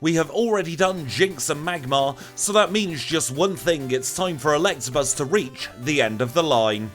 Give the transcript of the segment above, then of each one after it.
We have already done Jinx and Magmar, so that means just one thing: it's time for Electabuzz to reach the end of the line.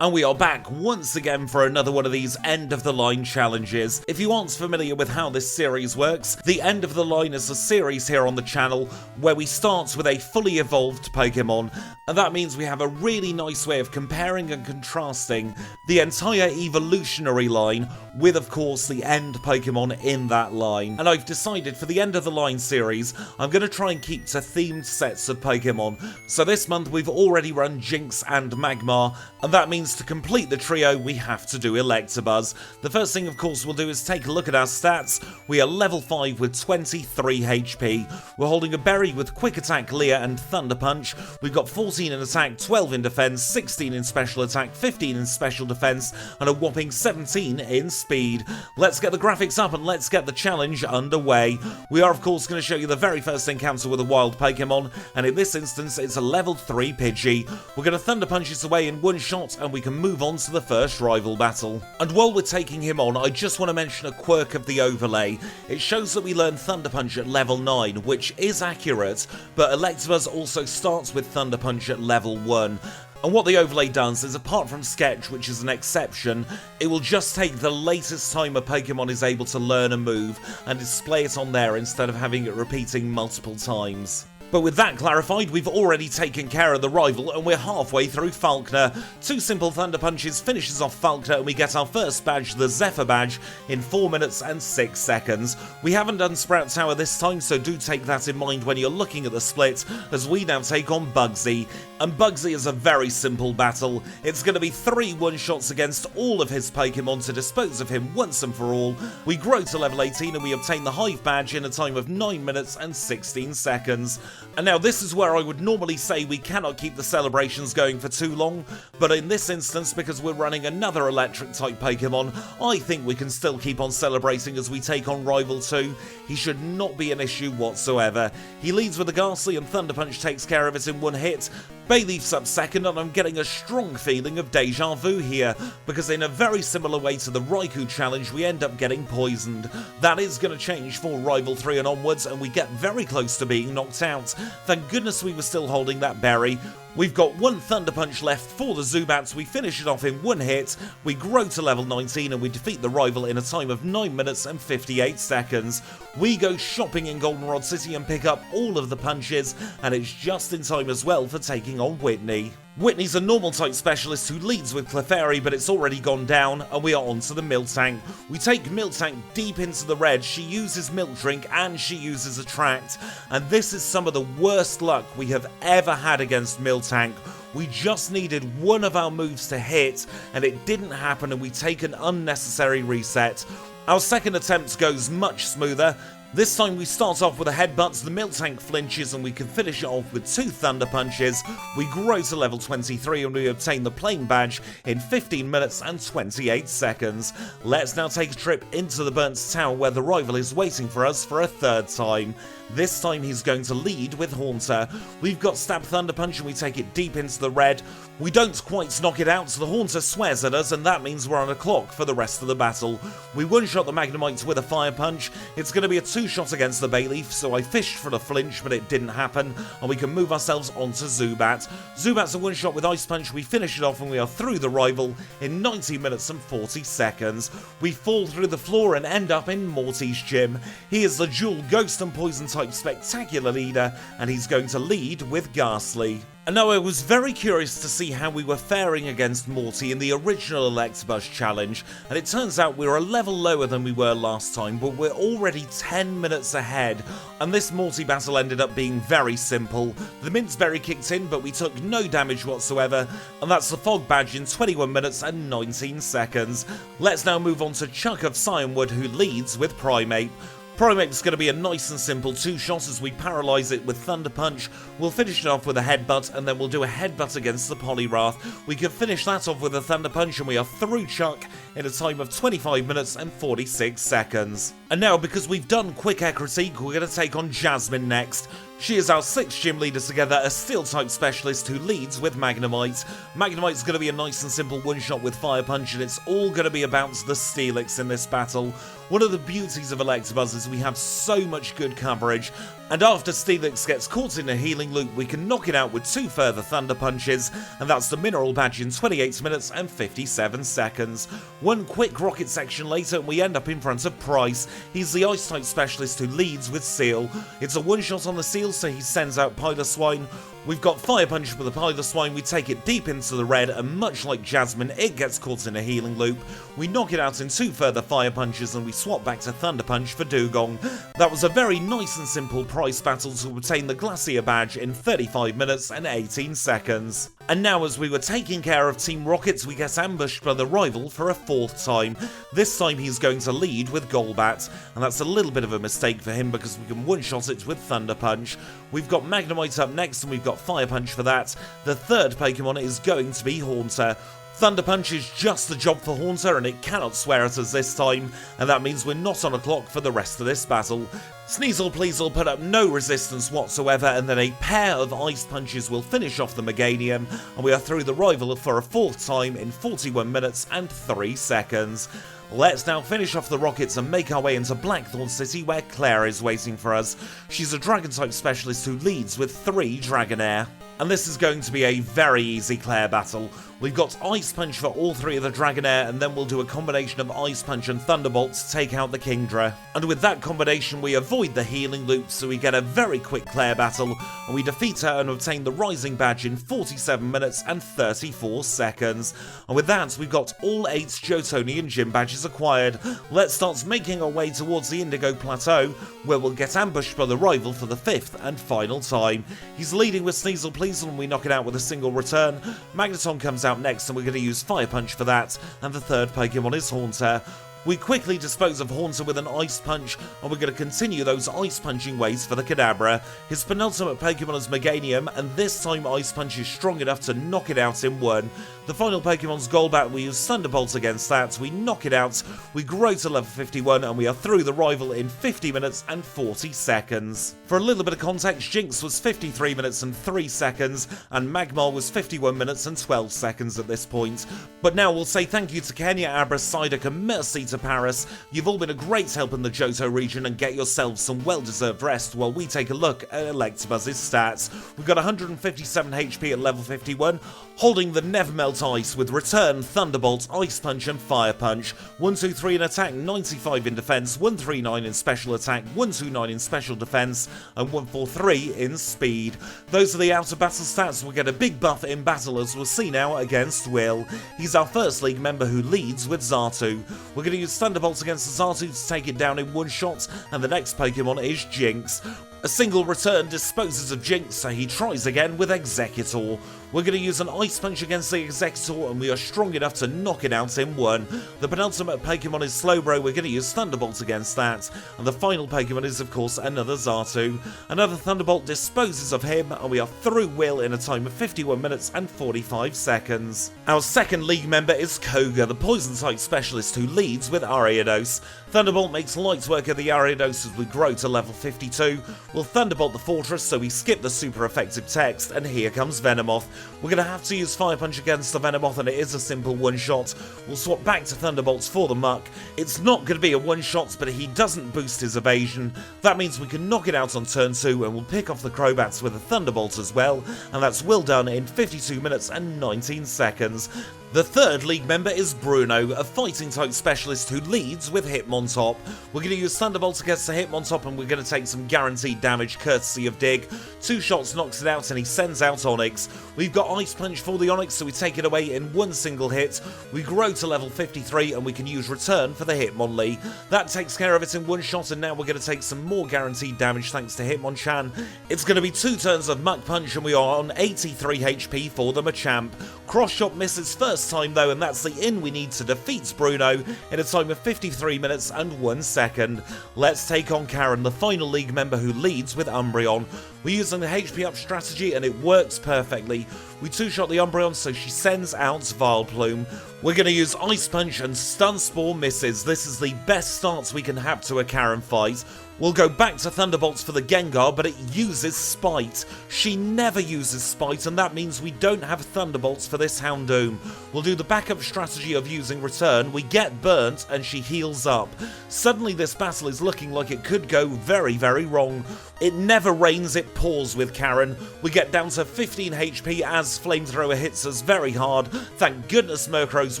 And we are back once again for another one of these end of the line challenges. If you aren't familiar with how this series works, the end of the line is a series here on the channel where we start with a fully evolved Pokemon, and that means we have a really nice way of comparing and contrasting the entire evolutionary line with, of course, the end Pokemon in that line. And I've decided for the end of the line series, I'm going to try and keep to themed sets of Pokemon. So this month we've already run Jinx and Magmar, and that means to complete the trio, we have to do Electabuzz. The first thing, of course, we'll do is take a look at our stats. We are level 5 with 23 HP. We're holding a berry with Quick Attack, Leer, and Thunder Punch. We've got 14 in attack, 12 in defense, 16 in special attack, 15 in special defense, and a whopping 17 in speed. Let's get the graphics up and let's get the challenge underway. We are, of course, going to show you the very first encounter with a wild Pokemon, and in this instance, it's a level 3 Pidgey. We're going to Thunder Punch this away in one shot, and we can move on to the first rival battle. And while we're taking him on, I just want to mention a quirk of the overlay. It shows that we learn Thunder Punch at level 9, which is accurate, but Electabuzz also starts with Thunder Punch at level 1. And what the overlay does is, apart from Sketch, which is an exception, it will just take the latest time a Pokemon is able to learn a move and display it on there instead of having it repeating multiple times. But with that clarified, we've already taken care of the rival and we're halfway through Falkner. 2 simple Thunder Punches finishes off Falkner and we get our first badge, the Zephyr badge, in 4 minutes and 6 seconds. We haven't done Sprout Tower this time, so do take that in mind when you're looking at the split, as we now take on Bugsy. And Bugsy is a very simple battle. It's going to be 3 one-shots against all of his Pokemon to dispose of him once and for all. We grow to level 18 and we obtain the Hive badge in a time of 9 minutes and 16 seconds. And now this is where I would normally say we cannot keep the celebrations going for too long, but in this instance, because we're running another electric type Pokemon, I think we can still keep on celebrating as we take on Rival 2. He should not be an issue whatsoever. He leads with a Ghastly and Thunder Punch takes care of it in one hit. Bayleaf's up second, and I'm getting a strong feeling of deja vu here, because in a very similar way to the Raikou challenge, we end up getting poisoned. That is going to change for Rival 3 and onwards, and we get very close to being knocked out. Thank goodness we were still holding that berry. We've got 1 Thunder Punch left for the Zubats, we finish it off in 1 hit, we grow to level 19 and we defeat the rival in a time of 9 minutes and 58 seconds. We go shopping in Goldenrod City and pick up all of the punches, and it's just in time as well for taking on Whitney. Whitney's a normal type specialist who leads with Clefairy, but it's already gone down, and we are on to the Miltank. We take Miltank deep into the red, she uses Milk Drink and she uses Attract, and this is some of the worst luck we have ever had against Miltank. We just needed one of our moves to hit, and it didn't happen, and we take an unnecessary reset. Our second attempt goes much smoother. This time we start off with a headbutt, the Miltank flinches and we can finish it off with 2 Thunder Punches. We grow to level 23 and we obtain the Plain badge in 15 minutes and 28 seconds. Let's now take a trip into the Burnt Tower where the rival is waiting for us for a 3rd time. This time he's going to lead with Haunter. We've got Stab Thunder Punch and we take it deep into the red. We don't quite knock it out, so the Haunter swears at us, and that means we're on a clock for the rest of the battle. We one-shot the Magnemite with a Fire Punch. It's going to be a 2-shot against the Bayleaf, so I fished for the flinch, but it didn't happen, and we can move ourselves onto Zubat. Zubat's a one-shot with Ice Punch, we finish it off, and we are through the rival in 90 minutes and 40 seconds. We fall through the floor and end up in Morty's gym. He is the dual Ghost and Poison type spectacular leader, and he's going to lead with Ghastly. And now I was very curious to see how we were faring against Morty in the original Electabuzz challenge, and it turns out we were a level lower than we were last time, but we're already 10 minutes ahead, and this Morty battle ended up being very simple. The Mince Berry kicked in, but we took no damage whatsoever, and that's the Fog badge in 21 minutes and 19 seconds. Let's now move on to Chuck of Cyanwood, who leads with Primeape. Primeape's going to be a nice and simple 2-shot as we paralyse it with Thunder Punch. We'll finish it off with a Headbutt, and then we'll do a Headbutt against the Poliwrath. We can finish that off with a Thunder Punch, and we are through Chuck in a time of 25 minutes and 46 seconds. And now, because we've done Quick Air Critique, we're going to take on Jasmine next. She is our 6th gym leader together, a Steel-type specialist who leads with Magnemite. Magnemite's going to be a nice and simple one-shot with Fire Punch, and it's all going to be about the Steelix in this battle. One of the beauties of Electabuzz is we have so much good coverage, and after Steelix gets caught in a healing loop, we can knock it out with 2 further Thunder Punches, and that's the Mineral Badge in 28 minutes and 57 seconds. One quick Rocket section later, and we end up in front of Price. He's the Ice-type specialist who leads with Seal. It's a one-shot on the Seal, so he sends out Piloswine. We've got Fire Punch with the Piloswine, we take it deep into the red, and much like Jasmine, it gets caught in a healing loop. We knock it out in 2 further Fire Punches, and we swap back to Thunder Punch for Dugong. That was a very nice and simple Price battle to obtain the Glacier Badge in 35 minutes and 18 seconds. And now, as we were taking care of Team Rockets, we get ambushed by the rival for a 4th time. This time he's going to lead with Golbat, and that's a little bit of a mistake for him because we can one-shot it with Thunder Punch. We've got Magnemite up next, and we've got Fire Punch for that. The 3rd Pokemon is going to be Haunter. Thunder Punch is just the job for Haunter, and it cannot swear at us this time, and that means we're not on a clock for the rest of this battle. Sneasel Pleasel put up no resistance whatsoever, and then a pair of Ice Punches will finish off the Meganium, and we are through the rival for a 4th time in 41 minutes and 3 seconds. Let's now finish off the Rockets and make our way into Blackthorn City, where Claire is waiting for us. She's a Dragon-type specialist who leads with 3 Dragonair. And this is going to be a very easy Claire battle. We've got Ice Punch for all 3 of the Dragonair, and then we'll do a combination of Ice Punch and Thunderbolt to take out the Kingdra. And with that combination, we avoid the healing loop, so we get a very quick Claire battle, and we defeat her and obtain the Rising Badge in 47 minutes and 34 seconds. And with that, we've got all 8 Johtonian Gym Badges acquired. Let's start making our way towards the Indigo Plateau, where we'll get ambushed by the rival for the 5th and final time. He's leading with Sneasel Pleasel, and we knock it out with a single return. Magneton comes out next, and we're going to use Fire Punch for that, and the 3rd Pokemon is Haunter. We quickly dispose of Haunter with an Ice Punch, and we're going to continue those Ice Punching ways for the Kadabra. His penultimate Pokemon is Meganium, and this time Ice Punch is strong enough to knock it out in 1. The final Pokemon's Golbat, we use Thunderbolt against that, we knock it out, we grow to level 51, and we are through the rival in 50 minutes and 40 seconds. For a little bit of context, Jinx was 53 minutes and 3 seconds, and Magmar was 51 minutes and 12 seconds at this point. But now we'll say thank you to Kenya, Abra, Psyduck, and merci to Paris. You've all been a great help in the Johto region, and get yourselves some well-deserved rest while we take a look at Electabuzz's stats. We've got 157 HP at level 51, holding the Never Melt Ice with Return, Thunderbolt, Ice Punch, and Fire Punch. 123 in attack, 95 in defense, 139 in special attack, 129 in special defense, and 143 in speed. Those are the outer battle stats. We'll get a big buff in battle, as we'll see now against Will. He's our first league member who leads with Xatu. We're going to use Thunderbolt against the Xatu to take it down in 1 shot, and the next Pokemon is Jinx. A single return disposes of Jinx, so he tries again with Executor. We're going to use an Ice Punch against the Executor, and we are strong enough to knock it out in 1. The penultimate Pokemon is Slowbro, we're going to use Thunderbolt against that. And the final Pokemon is, of course, another Xatu. Another Thunderbolt disposes of him, and we are through Will in a time of 51 minutes and 45 seconds. Our second league member is Koga, the Poison-type specialist who leads with Ariados. Thunderbolt makes light work of the Ariados as we grow to level 52. We'll Thunderbolt the Fortress, so we skip the super effective text, and here comes Venomoth. We're going to have to use Fire Punch against the Venomoth, and it is a simple one-shot. We'll swap back to Thunderbolts for the Muck. It's not going to be a one-shot, but he doesn't boost his evasion. That means we can knock it out on turn 2, and we'll pick off the Crobats with a Thunderbolt as well, and that's well done in 52 minutes and 19 seconds. The third league member is Bruno, a fighting-type specialist who leads with Hitmontop. We're going to use Thunderbolt against the Hitmontop, and we're going to take some guaranteed damage courtesy of Dig. 2 shots knocks it out, and he sends out Onix. We've got Ice Punch for the Onix, so we take it away in 1 single hit. We grow to level 53, and we can use Return for the Hitmonlee. That takes care of it in 1 shot, and now we're going to take some more guaranteed damage thanks to Hitmonchan. It's going to be 2 turns of Muck Punch, and we are on 83 HP for the Machamp. Cross Shot misses first time though, and that's the in we need to defeat Bruno in a time of 53 minutes and 1 second. Let's take on Karen, the final league member who leads with Umbreon. We're using the HP up strategy and it works perfectly. We two-shot the Umbreon so she sends out Vileplume. We're going to use Ice Punch and Stun Spore misses. This is the best starts we can have to a Karen fight. We'll go back to Thunderbolts for the Gengar, but it uses Spite. She never uses Spite, and that means we don't have Thunderbolts for this Houndoom. We'll do the backup strategy of using Return. We get burnt, and she heals up. Suddenly this battle is looking like it could go very, very wrong. It never rains, it pours with Karen. We get down to 15 HP as Flamethrower hits us very hard. Thank goodness Murkrow's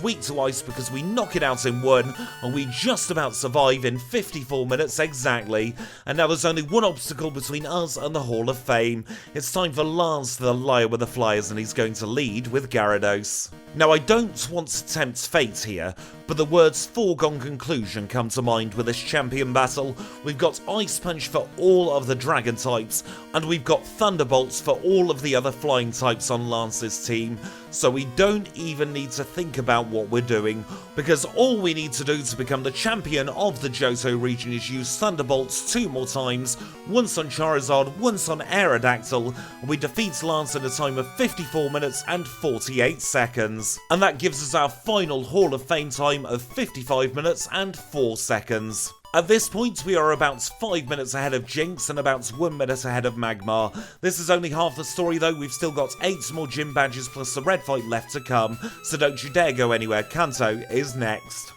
weak to ice because we knock it out in 1, and we just about survive in 54 minutes exactly. And now there's only one obstacle between us and the Hall of Fame. It's time for Lance, the liar with the flyers, and he's going to lead with Gyarados. Now I don't want to tempt fate here, but the words foregone conclusion come to mind with this champion battle. We've got Ice Punch for all of the dragon types, and we've got Thunderbolts for all of the other flying types on Lance's team, so we don't even need to think about what we're doing, because all we need to do to become the champion of the Johto region is use Thunderbolts 2 more times, once on Charizard, once on Aerodactyl, and we defeat Lance in a time of 54 minutes and 48 seconds. And that gives us our final Hall of Fame time of 55 minutes and 4 seconds. At this point, we are about 5 minutes ahead of Jinx and about 1 minute ahead of Magmar. This is only half the story though, we've still got 8 more gym badges plus the red fight left to come, so don't you dare go anywhere, Kanto is next.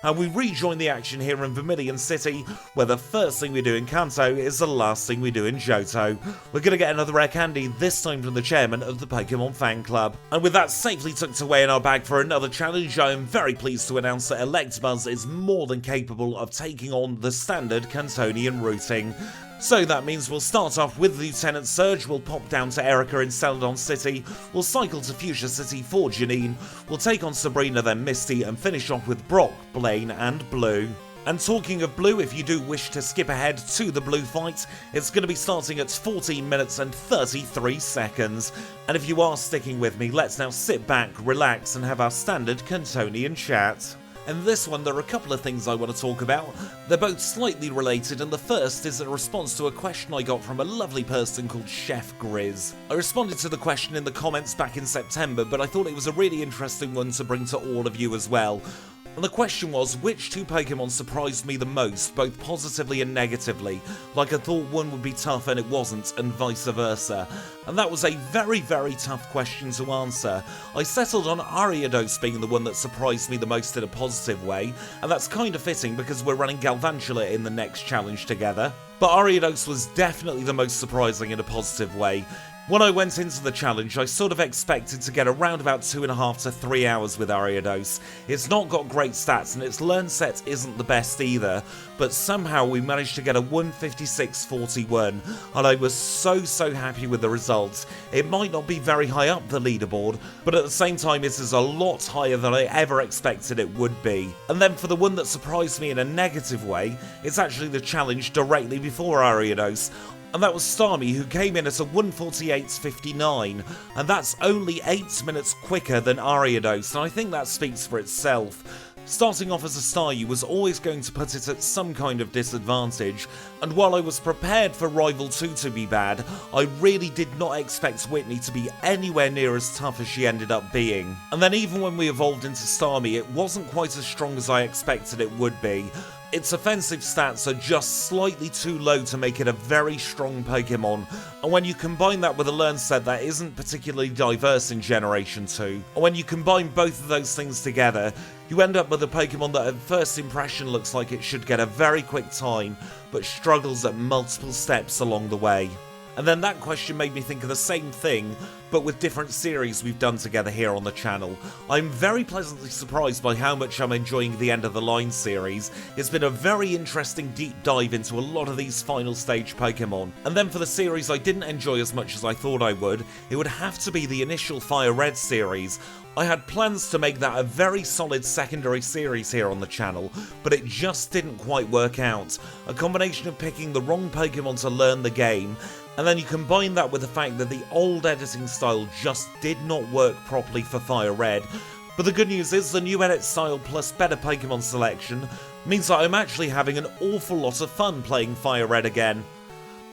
And we rejoin the action here in Vermilion City, where the first thing we do in Kanto is the last thing we do in Johto. We're going to get another rare candy, this time from the chairman of the Pokémon Fan Club. And with that safely tucked away in our bag for another challenge, I am very pleased to announce that Electabuzz is more than capable of taking on the standard Cantonian routing. So that means we'll start off with Lieutenant Surge, we'll pop down to Erica in Celadon City, we'll cycle to Fuchsia City for Janine, we'll take on Sabrina then Misty and finish off with Brock, Blaine and Blue. And talking of Blue, if you do wish to skip ahead to the Blue fight, it's going to be starting at 14 minutes and 33 seconds. And if you are sticking with me, let's now sit back, relax and have our standard Cantonian chat. In this one, there are a couple of things I want to talk about. They're both slightly related, and the first is a response to a question I got from a lovely person called Chef Grizz. I responded to the question in the comments back in September, but I thought it was a really interesting one to bring to all of you as well. And the question was, which 2 Pokemon surprised me the most, both positively and negatively? Like I thought one would be tough and it wasn't, and vice versa. And that was a very, very tough question to answer. I settled on Ariados being the one that surprised me the most in a positive way, and that's kind of fitting because we're running Galvantula in the next challenge together. But Ariados was definitely the most surprising in a positive way. When I went into the challenge, I sort of expected to get around about 2.5 to 3 hours with Ariados. It's not got great stats and its learn set isn't the best either, but somehow we managed to get a 156.41 and I was so happy with the results. It might not be very high up the leaderboard, but at the same time it is a lot higher than I ever expected it would be. And then for the one that surprised me in a negative way, it's actually the challenge directly before Ariados. And that was Starmie, who came in at a 148.59, and that's only 8 minutes quicker than Ariados, and I think that speaks for itself. Starting off as a Staryu was always going to put it at some kind of disadvantage, and while I was prepared for Rival 2 to be bad, I really did not expect Whitney to be anywhere near as tough as she ended up being. And then even when we evolved into Starmie, it wasn't quite as strong as I expected it would be. Its offensive stats are just slightly too low to make it a very strong Pokemon, and when you combine that with a learn set that isn't particularly diverse in Generation 2, and when you combine both of those things together, you end up with a Pokemon that at first impression looks like it should get a very quick time, but struggles at multiple steps along the way. And then that question made me think of the same thing, but with different series we've done together here on the channel. I'm very pleasantly surprised by how much I'm enjoying the End of the Line series. It's been a very interesting deep dive into a lot of these final stage Pokemon. And then for the series I didn't enjoy as much as I thought I would, it would have to be the initial Fire Red series. I had plans to make that a very solid secondary series here on the channel, but it just didn't quite work out. A combination of picking the wrong Pokemon to learn the game, and then you combine that with the fact that the old editing style just did not work properly for Fire Red. But the good news is the new edit style plus better Pokemon selection means that I'm actually having an awful lot of fun playing Fire Red again.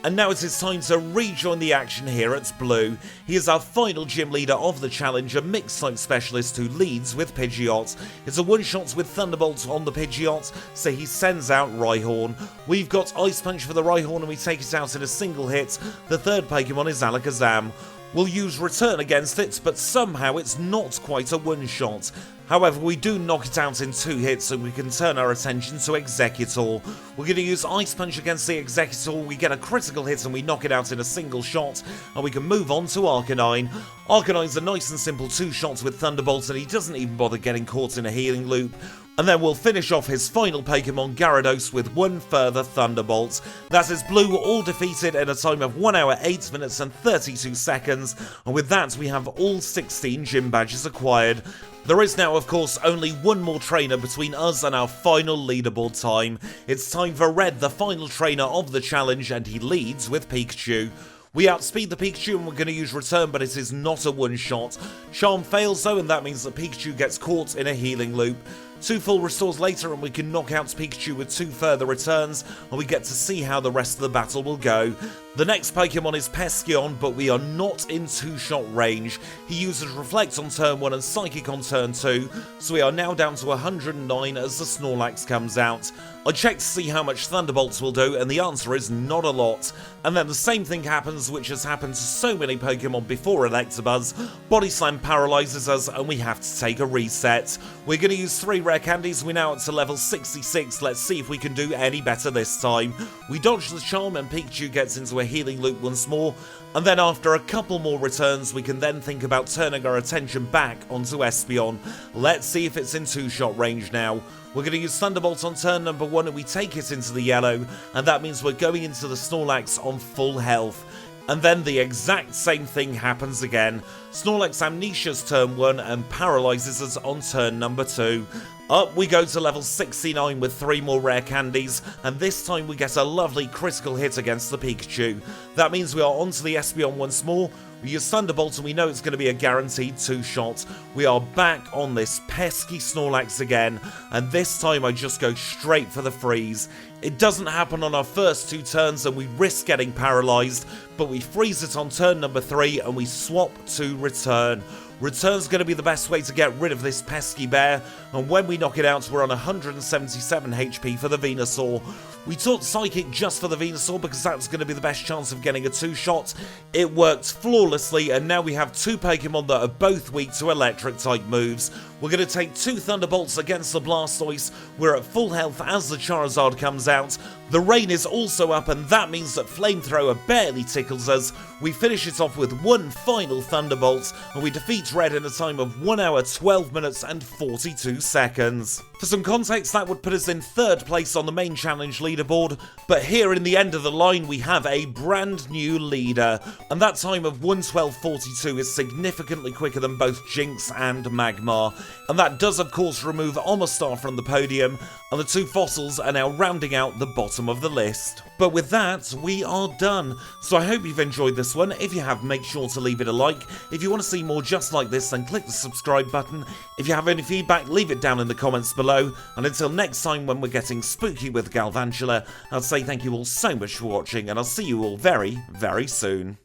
And now it is time to rejoin the action here at Blue. He is our final gym leader of the challenge, a mixed type specialist who leads with Pidgeot. It's a one-shot with Thunderbolt on the Pidgeot, so he sends out Rhyhorn. We've got Ice Punch for the Rhyhorn and we take it out in a single hit. The third Pokemon is Alakazam. We'll use Return against it, but somehow it's not quite a one-shot. However, we do knock it out in 2 hits, so we can turn our attention to Exeggutor. We're going to use Ice Punch against the Exeggutor, we get a critical hit and we knock it out in a single shot, and we can move on to Arcanine. Arcanine's a nice and simple 2 shots with Thunderbolt, and he doesn't even bother getting caught in a healing loop. And then we'll finish off his final Pokemon, Gyarados, with 1 further Thunderbolt. That is Blue all defeated in a time of 1 hour, 8 minutes and 32 seconds, and with that we have all 16 gym badges acquired. There is now, of course, only 1 more trainer between us and our final leaderboard time. It's time for Red, the final trainer of the challenge, and he leads with Pikachu. We outspeed the Pikachu and we're going to use Return, but it is not a one-shot. Charm fails though, and that means that Pikachu gets caught in a healing loop. 2 full restores later and we can knock out Pikachu with 2 further returns, and we get to see how the rest of the battle will go. The next Pokemon is Peskeon, but we are not in 2-shot range. He uses Reflect on turn 1 and Psychic on turn 2, so we are now down to 109 as the Snorlax comes out. I checked to see how much Thunderbolts will do, and the answer is not a lot. And then the same thing happens, which has happened to so many Pokemon before Electabuzz. Body Slam paralyzes us, and we have to take a reset. We're going to use 3 rare candies. We're now up to level 66. Let's see if we can do any better this time. We dodge the Charm, and Pikachu gets into a healing loop once more. And then after a couple more returns, we can then think about turning our attention back onto Espeon. Let's see if it's in 2-shot range now. We're going to use Thunderbolt on turn number 1 and we take it into the yellow, and that means we're going into the Snorlax on full health. And then the exact same thing happens again. Snorlax Amnesia's turn 1 and paralyzes us on turn number 2. Up we go to level 69 with 3 more rare candies, and this time we get a lovely critical hit against the Pikachu. That means we are onto the Espeon once more. We use Thunderbolt and we know it's going to be a guaranteed 2-shot. We are back on this pesky Snorlax again, and this time I just go straight for the freeze. It doesn't happen on our first 2 turns and we risk getting paralysed, but we freeze it on turn number 3 and we swap to Return. Return's going to be the best way to get rid of this pesky bear, and when we knock it out we're on 177 HP for the Venusaur. We taught Psychic just for the Venusaur because that's going to be the best chance of getting a 2-shot. It worked flawlessly, and now we have 2 Pokemon that are both weak to electric type moves. We're going to take 2 Thunderbolts against the Blastoise. We're at full health as the Charizard comes out. The rain is also up, and that means that Flamethrower barely tickles us. We finish it off with 1 final Thunderbolt, and we defeat Red in a time of 1 hour, 12 minutes and 42 seconds. For some context, that would put us in 3rd place on the main challenge leaderboard, but here in the end of the line we have a brand new leader, and that time of 1:12:42 is significantly quicker than both Jinx and Magmar, and that does of course remove Omastar from the podium, and the 2 fossils are now rounding out the bottom of the list. But with that, we are done. So I hope you've enjoyed this one. If you have, make sure to leave it a like. If you want to see more just like this, then click the subscribe button. If you have any feedback, leave it down in the comments below. And until next time when we're getting spooky with Galvantula, I'll say thank you all so much for watching, and I'll see you all very, very soon.